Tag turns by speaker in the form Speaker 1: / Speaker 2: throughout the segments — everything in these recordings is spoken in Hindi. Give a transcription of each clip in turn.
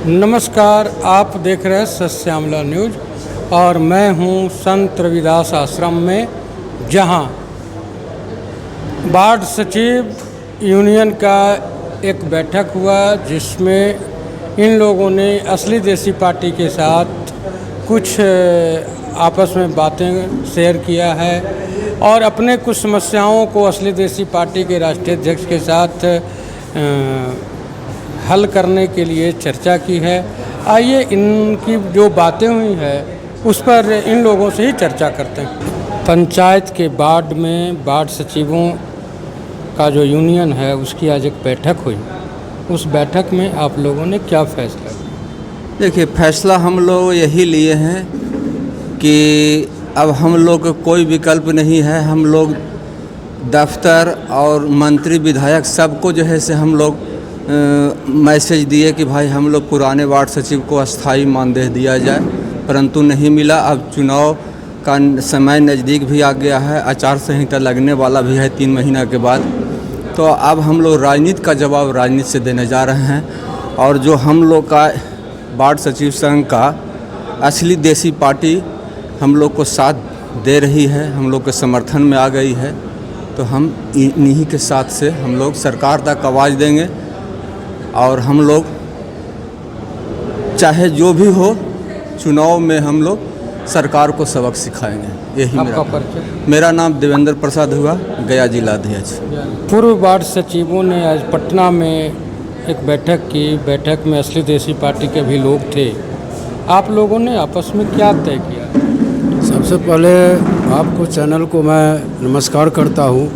Speaker 1: नमस्कार, आप देख रहे हैं सत्श्यामला न्यूज और मैं हूं संत रविदास आश्रम में, जहां वार्ड सचिव यूनियन का एक बैठक हुआ, जिसमें इन लोगों ने असली देसी पार्टी के साथ कुछ आपस में बातें शेयर किया है और अपने कुछ समस्याओं को असली देसी पार्टी के राष्ट्रीय अध्यक्ष के साथ हल करने के लिए चर्चा की है। आइए इनकी जो बातें हुई है उस पर इन लोगों से ही चर्चा करते हैं। पंचायत के वार्ड में वार्ड सचिवों का जो यूनियन है उसकी आज एक बैठक हुई। उस बैठक में आप लोगों ने क्या फैसला किया?
Speaker 2: देखिए, फैसला हम लोग यही लिए हैं कि अब हम लोग को कोई विकल्प नहीं है। हम लोग दफ्तर और मंत्री विधायक सबको जो है से हम लोग मैसेज दिए कि भाई हम लोग पुराने वार्ड सचिव को अस्थाई मानदेय दिया जाए, परंतु नहीं मिला। अब चुनाव का समय नज़दीक भी आ गया है, आचार संहिता लगने वाला भी है 3 महीना के बाद। तो अब हम लोग राजनीति का जवाब राजनीति से देने जा रहे हैं। और जो हम लोग का वार्ड सचिव संघ का असली देसी पार्टी हम लोग को साथ दे रही है, हम लोग के समर्थन में आ गई है, तो हम इन्हीं के साथ से हम लोग सरकार तक आवाज़ देंगे और हम लोग चाहे जो भी हो चुनाव में हम लोग सरकार को सबक सिखाएंगे। यही मेरा नाम देवेंद्र प्रसाद हुआ, गया जिला अध्यक्ष।
Speaker 1: पूर्व वार्ड सचिवों ने आज पटना में एक बैठक की। बैठक में असली देसी पार्टी के भी लोग थे। आप लोगों ने आपस में क्या तय किया?
Speaker 3: सबसे पहले आपको चैनल को मैं नमस्कार करता हूँ।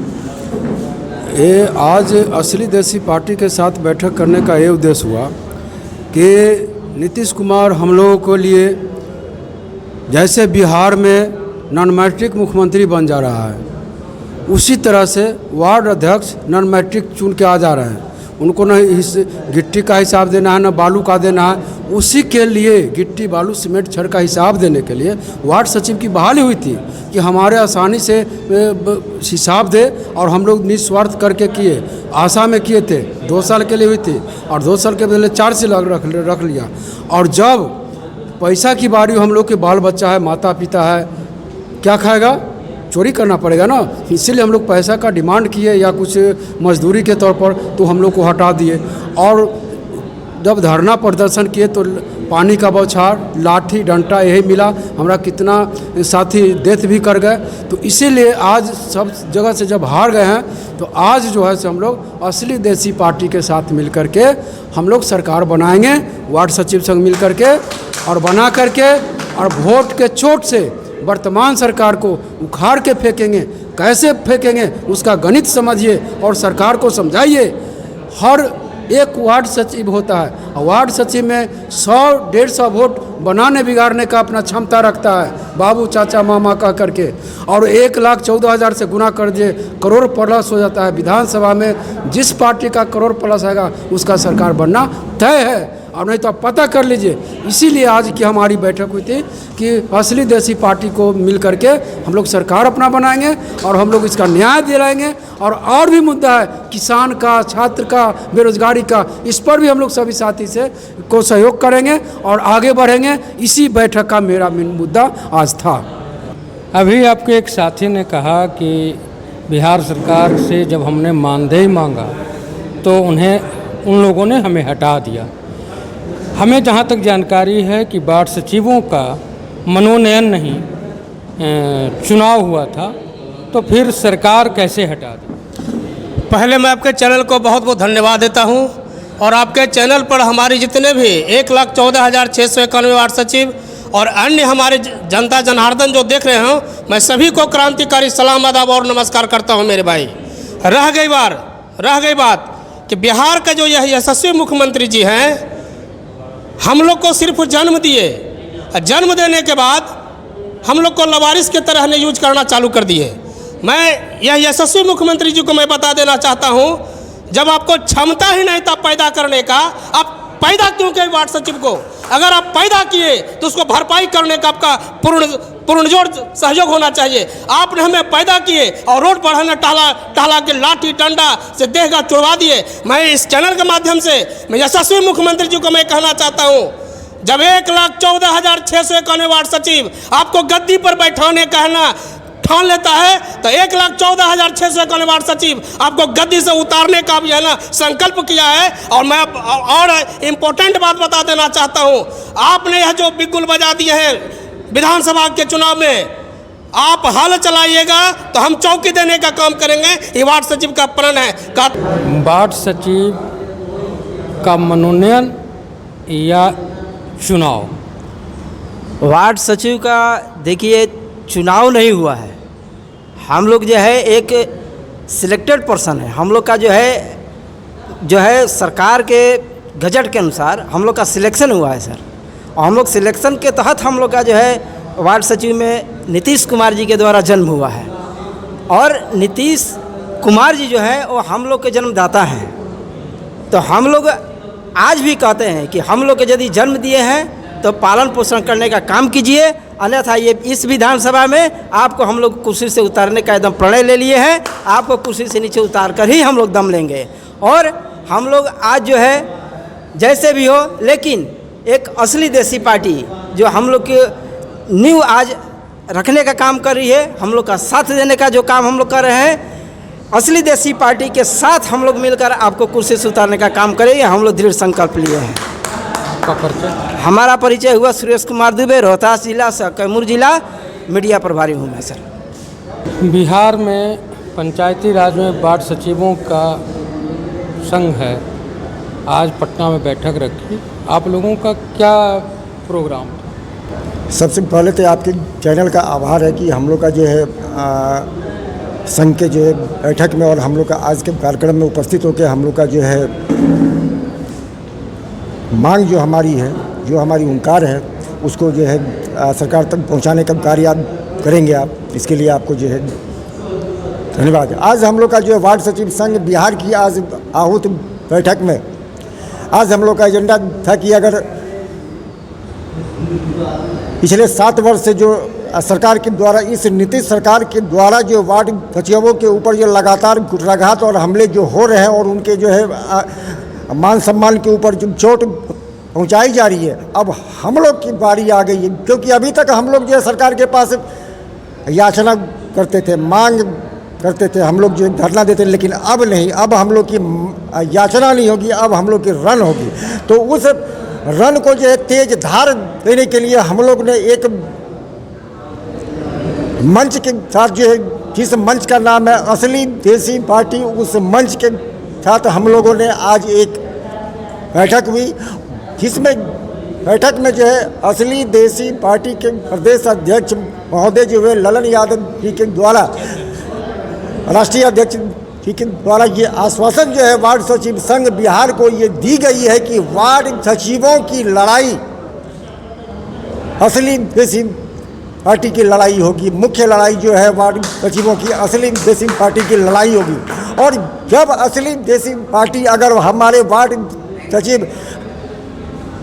Speaker 3: ये आज असली देसी पार्टी के साथ बैठक करने का ये उद्देश्य हुआ कि नीतीश कुमार हम लोगों के लिए जैसे बिहार में नॉन मैट्रिक मुख्यमंत्री बन जा रहा है, उसी तरह से वार्ड अध्यक्ष नॉन मैट्रिक चुन के आ जा रहे हैं। उनको न गिट्टी का हिसाब देना है, न बालू का देना है। उसी के लिए गिट्टी बालू सीमेंट छड़ का हिसाब देने के लिए वार्ड सचिव की बहाली हुई थी कि हमारे आसानी से हिसाब दे, और हम लोग निस्वार्थ करके किए। आशा में किए थे, 2 साल के लिए हुई थी और 2 साल के बदले 4 साल रख लिया। और जब पैसा की बारी, हम लोग के बाल बच्चा है, माता पिता है, क्या खाएगा? चोरी करना पड़ेगा ना। इसीलिए हम लोग पैसा का डिमांड किए या कुछ मजदूरी के तौर पर, तो हम लोग को हटा दिए। और जब धरना प्रदर्शन किए तो पानी का बौछार, लाठी डंडा यही मिला। हमारा कितना साथी डेथ भी कर गए। तो इसीलिए आज सब जगह से जब हार गए हैं, तो आज जो है से हम लोग असली देसी पार्टी के साथ मिल कर के हम लोग सरकार बनाएंगे, वार्ड सचिव संग मिल कर के, और बना करके और वोट के चोट से वर्तमान सरकार को उखाड़ के फेंकेंगे। कैसे फेंकेंगे उसका गणित समझिए और सरकार को समझाइए। हर एक वार्ड सचिव होता है, वार्ड सचिव में 100-150 वोट बनाने बिगाड़ने का अपना क्षमता रखता है, बाबू चाचा मामा कह करके। और 1,14,000 से गुना कर दिए, करोड़ प्लस हो जाता है। विधानसभा में जिस पार्टी का करोड़ प्लस आएगा उसका सरकार बनना तय है, और नहीं तो आप पता कर लीजिए। इसीलिए आज की हमारी बैठक हुई थी कि असली देसी पार्टी को मिल करके हम लोग सरकार अपना बनाएंगे और हम लोग इसका न्याय दिलाएंगे। और भी मुद्दा है किसान का, छात्र का, बेरोजगारी का, इस पर भी हम लोग सभी साथी से को सहयोग करेंगे और आगे बढ़ेंगे। इसी बैठक का मेरा मुद्दा आज था।
Speaker 1: अभी आपके एक साथी ने कहा कि बिहार सरकार से जब हमने मानदेय मांगा तो उन लोगों ने हमें हटा दिया। हमें जहाँ तक जानकारी है कि वार्ड सचिवों का मनोनयन नहीं, चुनाव हुआ था, तो फिर सरकार कैसे हटा दी?
Speaker 4: पहले मैं आपके चैनल को बहुत बहुत धन्यवाद देता हूं, और आपके चैनल पर हमारे जितने भी 1,14,691 वार्ड सचिव और अन्य हमारे जनता जनार्दन जो देख रहे हो, मैं सभी को क्रांतिकारी सलाम आदाब और नमस्कार करता हूं मेरे भाई। रह गई बात कि बिहार का जो यह यशस्वी मुख्यमंत्री जी हैं, हम लोग को सिर्फ जन्म दिए, जन्म देने के बाद हम लोग को लवारिस की तरह ने यूज करना चालू कर दिए। मैं यह यशस्वी मुख्यमंत्री जी को मैं बता देना चाहता हूं, जब आपको क्षमता ही नहीं था पैदा करने का, आप पैदा क्यों किए वार्ड सचिव को? अगर आप पैदा किए तो उसको भरपाई करने का आपका पुरजोर सहयोग होना चाहिए। आपने हमें पैदा किए और रोड पर हमें टहला के लाठी डंडा से देह का चुड़वा दिए। मैं इस चैनल के माध्यम से मैं यशस्वी मुख्यमंत्री जी को मैं कहना चाहता हूँ, जब 1,14,691 वार्ड सचिव आपको गद्दी पर बैठाने कहना ठान लेता है, तो 1,14,691 वार्ड सचिव आपको गद्दी से उतारने का भी है ना संकल्प किया है। और मैं और इम्पोर्टेंट बात बता देना चाहता हूँ, आपने यह जो बिगुल बजा दिए हैं विधानसभा के चुनाव में, आप हल चलाइएगा तो हम चौकी देने का काम करेंगे। ये वार्ड सचिव का प्रण है।
Speaker 1: वार्ड सचिव का मनोनयन या चुनाव?
Speaker 5: वार्ड सचिव का देखिए चुनाव नहीं हुआ है, हम लोग जो है एक सिलेक्टेड पर्सन है। हम लोग का जो है सरकार के गजट के अनुसार हम लोग का सिलेक्शन हुआ है सर, और हम लोग सिलेक्शन के तहत हम लोग का जो है वार्ड सचिव में नीतीश कुमार जी के द्वारा जन्म हुआ है। और नीतीश कुमार जी जो है वो हम लोग के जन्मदाता हैं। तो हम लोग आज भी कहते हैं कि हम लोग के यदि जन्म दिए हैं तो पालन पोषण करने का काम कीजिए, अन्यथा ये इस विधानसभा में आपको हम लोग कुर्सी से उतारने का एकदम प्रणय ले लिए हैं। आपको कुर्सी से नीचे उतार कर ही हम लोग दम लेंगे। और हम लोग आज जो है जैसे भी हो, लेकिन एक असली देसी पार्टी जो हम लोग के नींव आज रखने का काम कर रही है, हम लोग का साथ देने का जो काम हम लोग कर रहे हैं, असली देसी पार्टी के साथ हम लोग मिलकर आपको कुर्सी से उतारने का काम करेंगे। हम लोग दृढ़ संकल्प लिए हैं। हमारा परिचय हुआ सुरेश कुमार दुबे, रोहतास जिला से कैमूर जिला, मीडिया प्रभारी हूँ मैं सर।
Speaker 1: बिहार में पंचायती राज में वार्ड सचिवों का संघ है, आज पटना में बैठक रखी, आप लोगों का क्या प्रोग्राम था?
Speaker 6: सबसे पहले तो आपके चैनल का आभार है कि हम लोग का जो है संघ के जो है बैठक में और हम लोग का आज के कार्यक्रम में उपस्थित होकर हम लोग का जो है मांग जो हमारी है, जो हमारी हुंकार है, उसको जो है सरकार तक पहुंचाने का कार्य आप करेंगे। आप इसके लिए आपको जो है धन्यवाद। आज हम लोग का जो है वार्ड सचिव संघ बिहार की आज आहूत बैठक में आज हम लोग का एजेंडा था कि अगर पिछले 7 वर्ष से जो सरकार के द्वारा, इस नीतीश सरकार के द्वारा जो वार्ड सचिवों के ऊपर जो लगातार कुठाराघात और हमले जो हो रहे हैं और उनके जो है मान सम्मान के ऊपर जो चोट पहुंचाई जा रही है, अब हम लोग की बारी आ गई है। क्योंकि अभी तक हम लोग जो है सरकार के पास याचना करते थे, मांग करते थे, हम लोग जो धरना देते थे, लेकिन अब नहीं, अब हम लोग की याचना नहीं होगी, अब हम लोग की रन होगी। तो उस रन को जो है तेज धार देने के लिए हम लोग ने एक मंच के साथ जो है, जिस मंच का नाम है असली देसी पार्टी, उस मंच के साथ हम लोगों ने आज एक बैठक हुई, जिसमें बैठक में जो है असली देसी पार्टी के प्रदेश अध्यक्ष महोदय जो है ललन यादव जी के द्वारा, राष्ट्रीय अध्यक्ष जी के द्वारा ये आश्वासन जो है वार्ड सचिव संघ बिहार को ये दी गई है कि वार्ड सचिवों की लड़ाई असली देसी पार्टी की लड़ाई होगी। मुख्य लड़ाई जो है वार्ड सचिवों की असली देसी पार्टी की लड़ाई होगी। और जब असली देसी पार्टी अगर हमारे वार्ड सचिव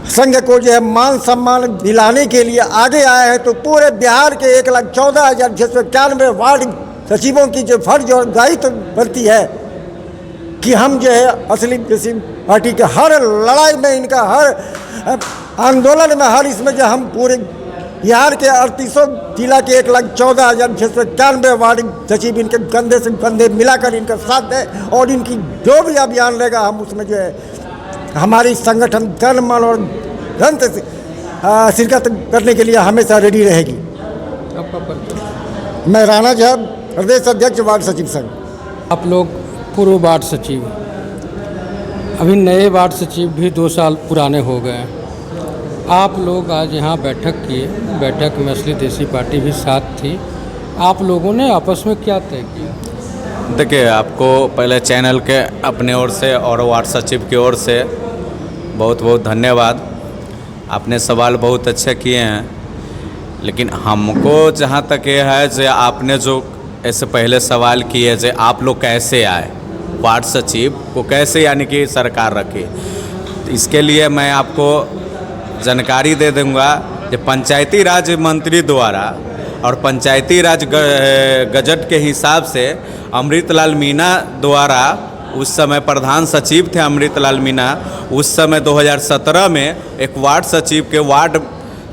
Speaker 6: संघ को जो है मान सम्मान दिलाने के लिए आगे आए हैं, तो पूरे बिहार के 1,14,691 वार्ड सचिवों की जो फर्ज और दायित्व बनती है कि हम जो है असली देसी पार्टी के हर लड़ाई में, इनका हर आंदोलन में, हर इसमें जो हम पूरे बिहार के 38 जिला के 1,14,691 वार्ड सचिव इनके कंधे से कंधे मिलाकर इनका साथ दें और इनकी जो भी अभियान रहेगा हम उसमें जो है हमारी संगठन तन मन और धन से शिरकत करने के लिए हमेशा रेडी रहेगी। मैं राणा झा, प्रदेश अध्यक्ष वार्ड सचिव संघ।
Speaker 1: आप लोग पूर्व वार्ड सचिव, अभी नए वार्ड सचिव भी 2 साल पुराने हो गए हैं। आप लोग आज यहाँ बैठक किए, बैठक में असली देसी पार्टी भी साथ थी, आप लोगों ने आपस में क्या तय किया?
Speaker 7: देखिए, आपको पहले चैनल के अपने ओर से और वार्ड सचिव की ओर से बहुत बहुत धन्यवाद। आपने सवाल बहुत अच्छे किए हैं, लेकिन हमको जहाँ तक ये है जो आपने जो ऐसे पहले सवाल किए जो आप लोग कैसे आए, वार्ड सचिव को कैसे यानी कि सरकार रखी, तो इसके लिए मैं आपको जानकारी दे दूंगा कि पंचायती राज मंत्री द्वारा और पंचायती राज गजट के हिसाब से अमृतलाल मीणा द्वारा, उस समय प्रधान सचिव थे अमृतलाल मीणा, उस समय 2017 में एक वार्ड सचिव के वार्ड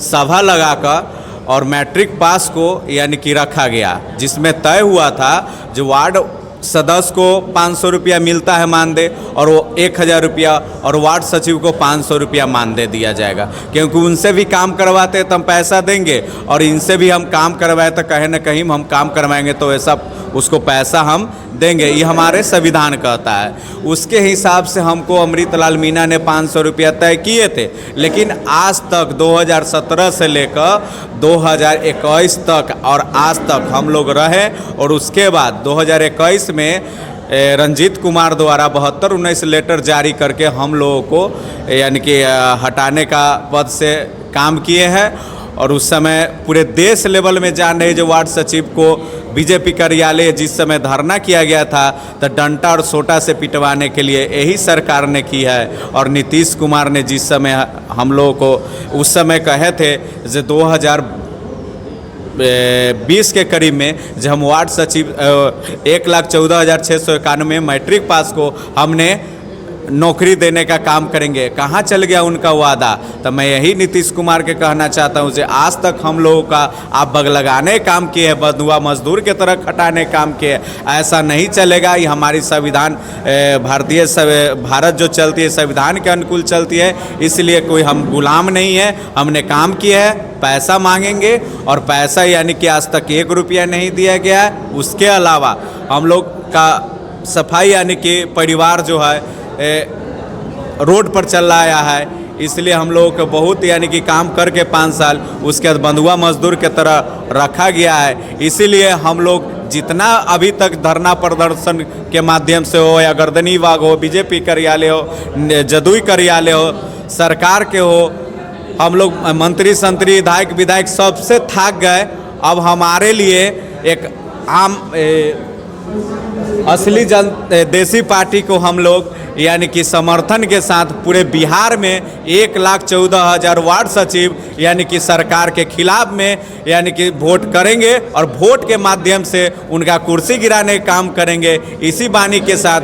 Speaker 7: सभा लगाकर और मैट्रिक पास को यानी कि रखा गया, जिसमें तय हुआ था जो वार्ड सदस्य को 500 रुपया मिलता है मानदेय और वो 1000 रुपया, और वार्ड सचिव को 500 रुपया मानदेय दिया जाएगा, क्योंकि उनसे भी काम करवाते तो हम पैसा देंगे और इनसे भी हम काम करवाए तो कहीं ना कहीं हम काम करवाएंगे तो ऐसा उसको पैसा हम देंगे, ये हमारे संविधान कहता है। उसके हिसाब से हमको अमृतलाल मीणा ने 500 रुपया तय किए थे, लेकिन आज तक 2017 से लेकर 2021 तक और आज तक हम लोग रहे, और उसके बाद 2021 में रंजीत कुमार द्वारा 72-19 लेटर जारी करके हम लोगों को यानी कि हटाने का पद से काम किए हैं। और उस समय पूरे देश लेवल में जान रहे जो वार्ड सचिव को बीजेपी कार्यालय जिस समय धरना किया गया था तो डंटा और सोटा से पिटवाने के लिए यही सरकार ने की है। और नीतीश कुमार ने जिस समय हम लोगों को उस समय कहे थे जो 2020 के करीब में जब हम वार्ड सचिव 1,14,691 मैट्रिक पास को हमने नौकरी देने का काम करेंगे, कहाँ चल गया उनका वादा। तो मैं यही नीतीश कुमार के कहना चाहता हूँ कि आज तक हम लोगों का आप बगलगाने काम किए हैं, बंधुआ मजदूर के तरह खटाने काम किए, ऐसा नहीं चलेगा। ये हमारी संविधान भारत जो चलती है संविधान के अनुकूल चलती है, इसलिए कोई हम गुलाम नहीं है, हमने काम किया है, पैसा मांगेंगे और पैसा यानी कि आज तक 1 रुपया नहीं दिया गया है। उसके अलावा हम लोग का सफाई यानी कि परिवार जो है रोड पर चल रहा है, इसलिए हम लोगों को बहुत यानी कि काम करके 5 साल उसके बाद बंधुआ मजदूर के तरह रखा गया है। इसीलिए हम लोग जितना अभी तक धरना प्रदर्शन के माध्यम से हो या गर्दनी बाग हो, बीजेपी कार्यालय हो, जदयू कार्यालय हो, सरकार के हो, हम लोग मंत्री संतरी विधायक सबसे थक गए। अब हमारे लिए एक आम असली देसी पार्टी को हम लोग यानी कि समर्थन के साथ पूरे बिहार में 1,14,000 वार्ड सचिव यानी कि सरकार के खिलाफ में यानी कि वोट करेंगे और वोट के माध्यम से उनका कुर्सी गिराने का काम करेंगे। इसी बानी के साथ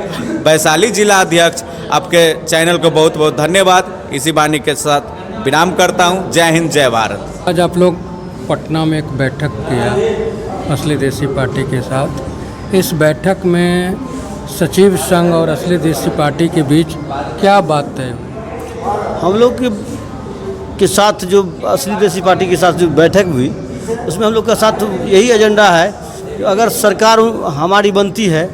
Speaker 7: वैशाली जिला अध्यक्ष आपके चैनल को बहुत बहुत धन्यवाद। इसी बानी के साथ विराम करता हूँ। जय हिंद, जय भारत।
Speaker 1: आज आप लोग पटना में एक बैठक किया असली देसी पार्टी के साथ। इस बैठक में सचिव संघ और असली देसी पार्टी के बीच क्या बात तय हुई?
Speaker 8: हम लोग के साथ जो असली देसी पार्टी के साथ जो बैठक हुई उसमें हम लोग का साथ यही एजेंडा है कि अगर सरकार हमारी बनती है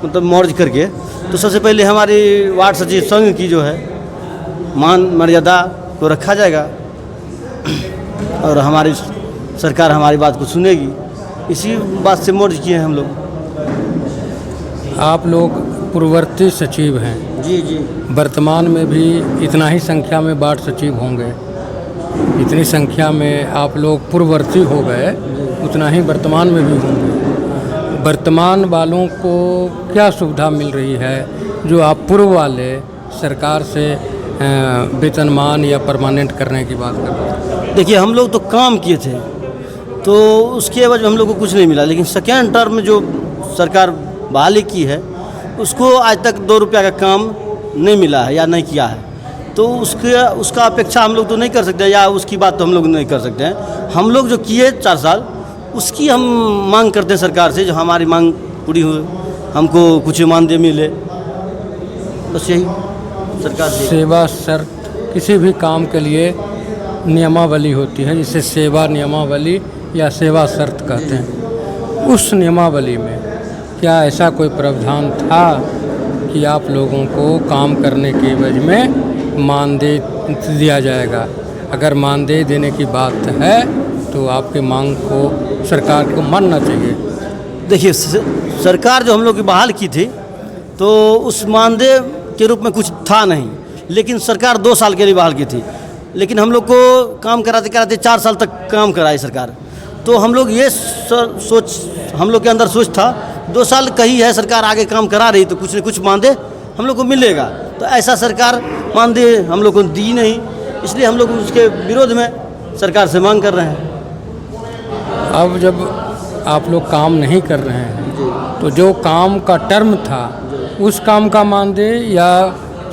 Speaker 8: मतलब मर्ज करके, तो सबसे पहले हमारी वार्ड सचिव संघ की जो है मान मर्यादा को रखा जाएगा और हमारी सरकार हमारी बात को सुनेगी। इसी बात से मर्ज किए हैं हम लोग।
Speaker 1: आप लोग पूर्ववर्ती सचिव हैं
Speaker 8: जी जी।
Speaker 1: वर्तमान में भी इतना ही संख्या में वार्ड सचिव होंगे, इतनी संख्या में आप लोग पूर्ववर्ती हो गए, उतना ही वर्तमान में भी होंगे। वर्तमान वालों को क्या सुविधा मिल रही है जो आप पूर्व वाले सरकार से वेतनमान या परमानेंट करने की बात कर रहे हैं?
Speaker 8: देखिए, हम लोग तो काम किए थे तो उसके एवज में हम लोग को कुछ नहीं मिला, लेकिन सेकेंड टर्म जो सरकार बहाली की है उसको आज तक 2 रुपया का काम नहीं मिला है या नहीं किया है, तो उसका अपेक्षा हम लोग तो नहीं कर सकते या उसकी बात तो हम लोग नहीं कर सकते हैं। हम लोग जो किए 4 साल उसकी हम मांग करते हैं सरकार से, जो हमारी मांग पूरी हुई, हमको कुछ मानदेय मिले, बस यही सरकार से।
Speaker 1: सेवा शर्त किसी भी काम के लिए नियमावली होती है, जिसे सेवा नियमावली या सेवा शर्त कहते हैं। उस नियमावली में क्या ऐसा कोई प्रावधान था कि आप लोगों को काम करने के एवज में मानदेय दिया जाएगा? अगर मानदेय देने की बात है तो आपकी मांग को सरकार को मानना चाहिए।
Speaker 8: देखिए, सरकार जो हम लोग की बहाल की थी तो उस मानदेय के रूप में कुछ था नहीं, लेकिन सरकार 2 साल के लिए बहाल की थी, लेकिन हम लोग को काम कराते कराते 4 साल तक काम कराई सरकार। तो हम लोग ये सोच हम लोग के अंदर सोच था 2 साल कही है सरकार आगे काम करा रही तो कुछ न कुछ मानदेय हम लोग को मिलेगा, तो ऐसा सरकार मानदेय हम लोग को दी नहीं, इसलिए हम लोग उसके विरोध में सरकार से मांग कर रहे हैं।
Speaker 1: अब जब आप लोग काम नहीं कर रहे हैं तो जो काम का टर्म था उस काम का मानदेय या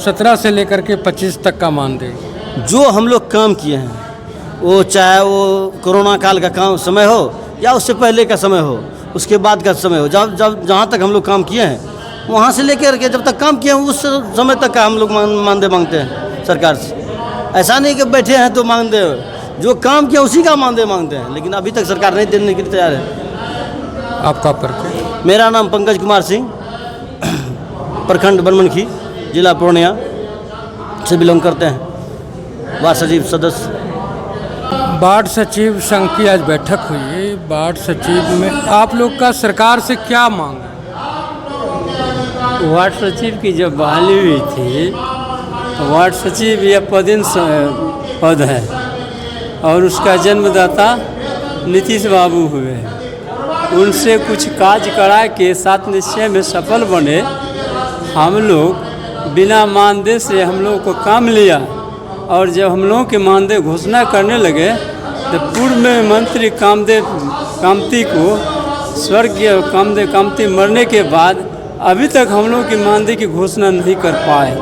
Speaker 1: 17 से लेकर के 25 तक का मानदेय?
Speaker 8: जो हम लोग काम किए हैं वो चाहे वो कोरोना काल का काम समय हो या उससे पहले का समय हो, उसके बाद का समय हो, जब जहाँ तक हम लोग काम किए हैं वहाँ से लेकर के जब तक काम किए हैं उस समय तक का हम लोग मानदेय मांगते हैं सरकार से। ऐसा नहीं कि बैठे हैं तो मानदेय, जो काम किया उसी का मानदेय मांगते हैं, लेकिन अभी तक सरकार नहीं देने के लिए तैयार है।
Speaker 1: आपका परिचय?
Speaker 8: मेरा नाम पंकज कुमार सिंह, प्रखंड बनमनखी, जिला पूर्णिया से बिलोंग करते हैं, वार्ड सचिव सदस्य।
Speaker 1: वार्ड सचिव संघ की आज बैठक हुई। वार्ड सचिव में आप लोग का सरकार से क्या मांग है?
Speaker 9: वार्ड सचिव की जब बहाली हुई थी तो वार्ड सचिव यह पद है और उसका जन्मदाता नीतीश बाबू हुए हैं। उनसे कुछ काज करा के 7 निश्चय में सफल बने। हम लोग बिना मानदेय से हम लोग को काम लिया और जब हम लोगों के मानदेय घोषणा करने लगे तो पूर्व में मंत्री कामती को स्वर्गीय कामती मरने के बाद अभी तक हम लोग की मानदेय की घोषणा नहीं कर पाए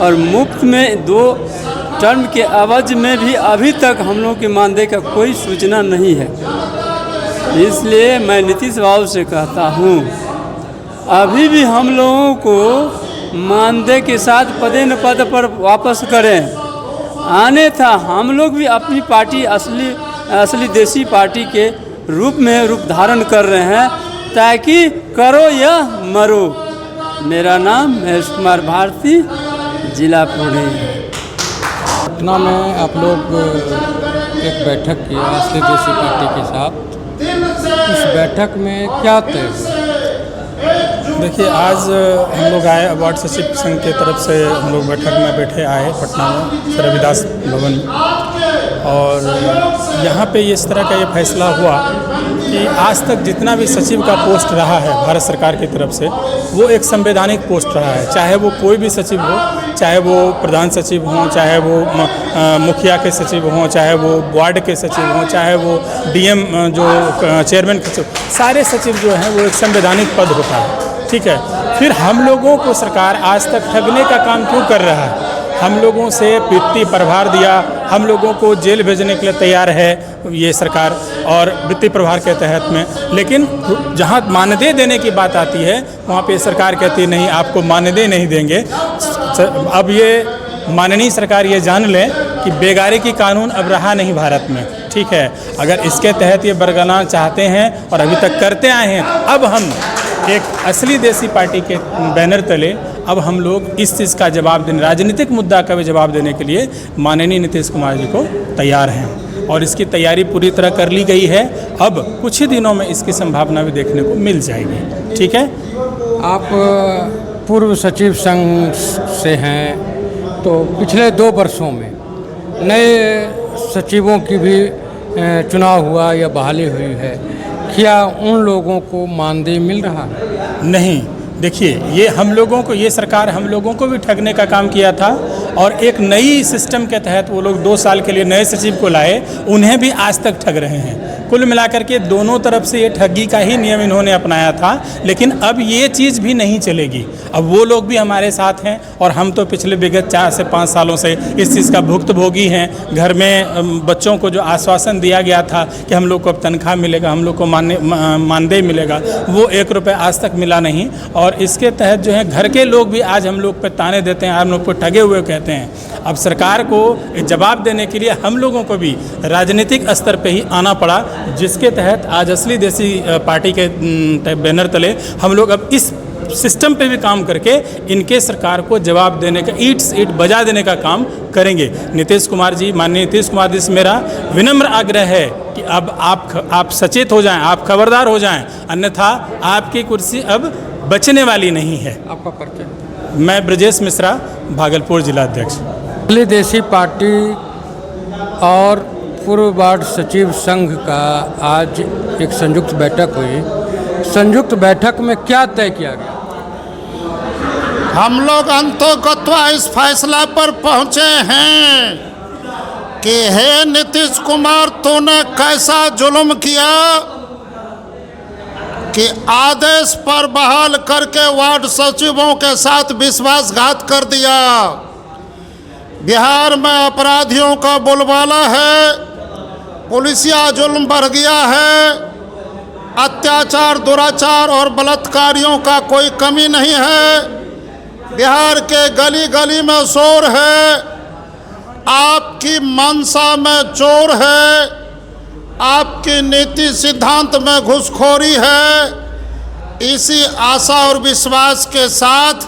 Speaker 9: और मुफ्त में 2 टर्म के अवधि में भी अभी तक हम लोग के मानदेय का कोई सूचना नहीं है। इसलिए मैं नीतीश बाबू से कहता हूँ अभी भी हम लोगों को मानदेय के साथ पदे न पद पर वापस करें। आने था हम लोग भी अपनी पार्टी असली देसी पार्टी के रूप धारण कर रहे हैं ताकि करो या मरो। मेरा नाम महेश कुमार भारती, जिला पूर्णिया।
Speaker 1: पटना में आप लोग एक बैठक की असली देसी पार्टी के साथ, उस बैठक में क्या तय हुआ?
Speaker 10: देखिए, आज हम लोग आए वार्ड सचिव संघ के तरफ से हम लोग बैठक में बैठे आए पटना में सर रविदास भवन में, और यहाँ पे इस तरह का ये फैसला हुआ कि आज तक जितना भी सचिव का पोस्ट रहा है भारत सरकार की तरफ से वो एक संवैधानिक पोस्ट रहा है। चाहे वो कोई भी सचिव हो, चाहे वो प्रधान सचिव हों, चाहे वो मुखिया के सचिव हों, चाहे वो वार्ड के सचिव हों, चाहे वो डीएम जो चेयरमैन के सचिव, सारे सचिव जो हैं वो एक संवैधानिक पद होता है। ठीक है, फिर हम लोगों को सरकार आज तक ठगने का काम क्यों कर रहा है? हम लोगों से वित्तीय प्रभार दिया, हम लोगों को जेल भेजने के लिए तैयार है ये सरकार और वित्तीय प्रभार के तहत में, लेकिन जहां मानदेय देने की बात आती है वहां पे सरकार कहती है नहीं, आपको मानदेय नहीं देंगे। अब ये माननीय सरकार ये जान लें कि बेगारी की कानून अब रहा नहीं भारत में। ठीक है, अगर इसके तहत ये बरगलाना चाहते हैं और अभी तक करते आए हैं, अब हम एक असली देसी पार्टी के बैनर तले अब हम लोग इस चीज़ का जवाब देने, राजनीतिक मुद्दा का भी जवाब देने के लिए माननीय नीतीश कुमार जी को तैयार हैं और इसकी तैयारी पूरी तरह कर ली गई है। अब कुछ ही दिनों में इसकी संभावना भी देखने को मिल जाएगी। ठीक है,
Speaker 1: आप पूर्व सचिव संघ से हैं तो पिछले 2 वर्षों में नए सचिवों की भी चुनाव हुआ या बहाली हुई है, क्या उन लोगों को मानदेय मिल रहा है?
Speaker 10: नहीं। देखिए, ये हम लोगों को, ये सरकार हम लोगों को भी ठगने का काम किया था और एक नई सिस्टम के तहत वो लोग 2 साल के लिए नए सचिव को लाए, उन्हें भी आज तक ठग रहे हैं। कुल मिलाकर के दोनों तरफ से ये ठगी का ही नियम इन्होंने अपनाया था, लेकिन अब ये चीज़ भी नहीं चलेगी। अब वो लोग भी हमारे साथ हैं और हम तो पिछले विगत 4 से 5 सालों से इस चीज़ का भुक्तभोगी हैं। घर में बच्चों को जो आश्वासन दिया गया था कि हम लोग को अब तनख्वाह मिलेगा, हम लोग को मानदेय मिलेगा, वो 1 रुपये आज तक मिला नहीं। और इसके तहत जो है घर के लोग भी आज हम लोग पर ताने देते हैं, हम लोग को ठगे हुए कहते हैं। अब सरकार को जवाब देने के लिए हम लोगों को भी राजनीतिक स्तर पे ही आना पड़ा, जिसके तहत आज असली देसी पार्टी के बैनर तले हम लोग अब इस सिस्टम पे भी काम करके इनके सरकार को जवाब देने का, ईंट से ईंट बजा देने का काम करेंगे। नीतीश कुमार जी, माननीय नीतीश कुमार जी से मेरा विनम्र आग्रह है कि अब आप सचेत हो जाएं, आप खबरदार हो जाएं, अन्यथा आपकी कुर्सी अब बचने वाली नहीं है।
Speaker 1: आपका परिचय?
Speaker 10: मैं ब्रजेश मिश्रा, भागलपुर जिला अध्यक्ष।
Speaker 1: असली देसी पार्टी और पूर्व वार्ड सचिव संघ का आज एक संयुक्त बैठक हुई। संयुक्त बैठक में क्या तय किया गया?
Speaker 11: हम लोग अंतोगत्वा इस फैसला पर पहुंचे हैं कि हे नीतीश कुमार, तूने कैसा जुल्म किया कि आदेश पर बहाल करके वार्ड सचिवों के साथ विश्वासघात कर दिया। बिहार में अपराधियों का बोलबाला है, पुलिसिया जुल्म बढ़ गया है, अत्याचार, दुराचार और बलात्कारियों का कोई कमी नहीं है। बिहार के गली गली में शोर है, आपकी मंशा में चोर है, आपकी नीति सिद्धांत में घुसखोरी है। इसी आशा और विश्वास के साथ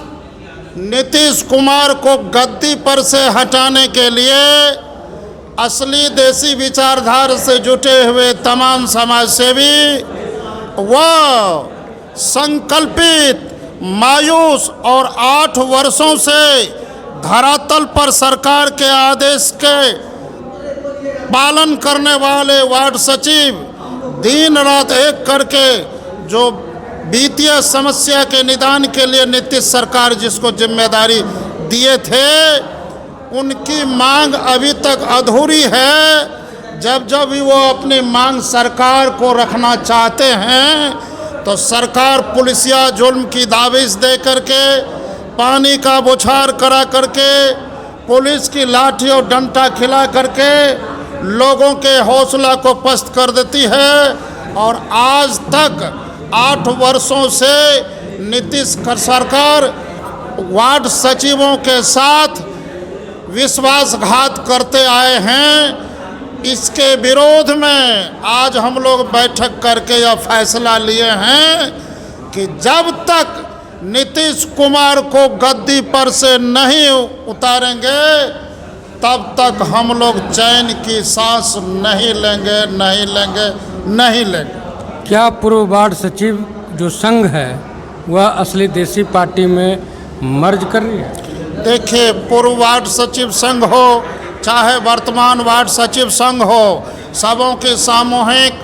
Speaker 11: नीतीश कुमार को गद्दी पर से हटाने के लिए असली देसी विचारधारा से जुटे हुए तमाम समाजसेवी व संकल्पित, मायूस और 8 वर्षों से धरातल पर सरकार के आदेश के पालन करने वाले वार्ड सचिव दिन रात एक करके जो वित्तीय समस्या के निदान के लिए नीतीश सरकार जिसको जिम्मेदारी दिए थे, उनकी मांग अभी तक अधूरी है। जब जब भी वो अपनी मांग सरकार को रखना चाहते हैं तो सरकार पुलिसिया जुल्म की दाविश दे करके, पानी का बौछार करा करके, पुलिस की लाठी और डंडा खिला करके लोगों के हौसला को पस्त कर देती है। और आज तक 8 वर्षों से नीतीश सरकार वार्ड सचिवों के साथ विश्वासघात करते आए हैं। इसके विरोध में आज हम लोग बैठक करके यह फैसला लिए हैं कि जब तक नीतीश कुमार को गद्दी पर से नहीं उतारेंगे तब तक हम लोग चैन की सांस नहीं लेंगे, नहीं लेंगे, नहीं लेंगे।
Speaker 1: क्या पूर्व वार्ड सचिव जो संघ है वह असली देसी पार्टी में मर्ज कर रही है?
Speaker 11: देखिए, पूर्व वार्ड सचिव संघ हो चाहे वर्तमान वार्ड सचिव संघ हो, सबों की सामूहिक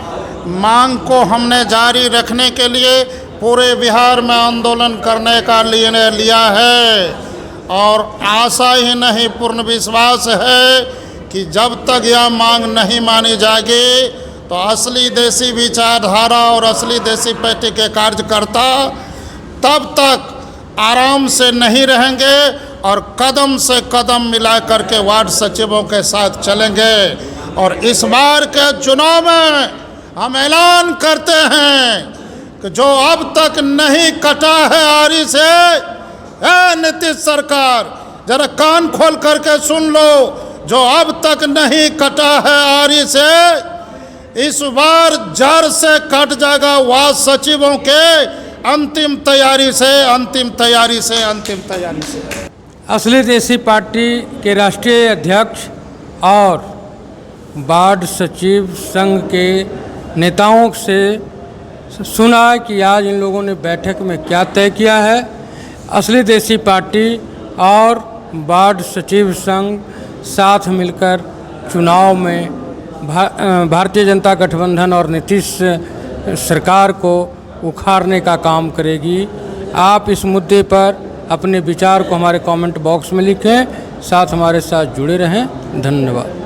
Speaker 11: मांग को हमने जारी रखने के लिए पूरे बिहार में आंदोलन करने का निर्णय लिया है। और आशा ही नहीं, पूर्ण विश्वास है कि जब तक यह मांग नहीं मानी जाएगी तो असली देसी विचारधारा और असली देसी पार्टी के कार्यकर्ता तब तक आराम से नहीं रहेंगे और कदम से कदम मिला करके वार्ड सचिवों के साथ चलेंगे। और इस बार के चुनाव में हम ऐलान करते हैं कि जो अब तक नहीं कटा है आरी से, नीतीश सरकार जरा कान खोल करके सुन लो, जो अब तक नहीं कटा है आरी से, इस बार जड़ से कट जाएगा वार्ड सचिवों के अंतिम तैयारी से, अंतिम तैयारी से, अंतिम तैयारी से।
Speaker 1: असली देसी पार्टी के राष्ट्रीय अध्यक्ष और वार्ड सचिव संघ के नेताओं से सुना कि आज इन लोगों ने बैठक में क्या तय किया है। असली देसी पार्टी और वार्ड सचिव संघ साथ मिलकर चुनाव में भारतीय जनता गठबंधन और नीतीश सरकार को उखाड़ने का काम करेगी। आप इस मुद्दे पर अपने विचार को हमारे कमेंट बॉक्स में लिखें, साथ हमारे साथ जुड़े रहें। धन्यवाद।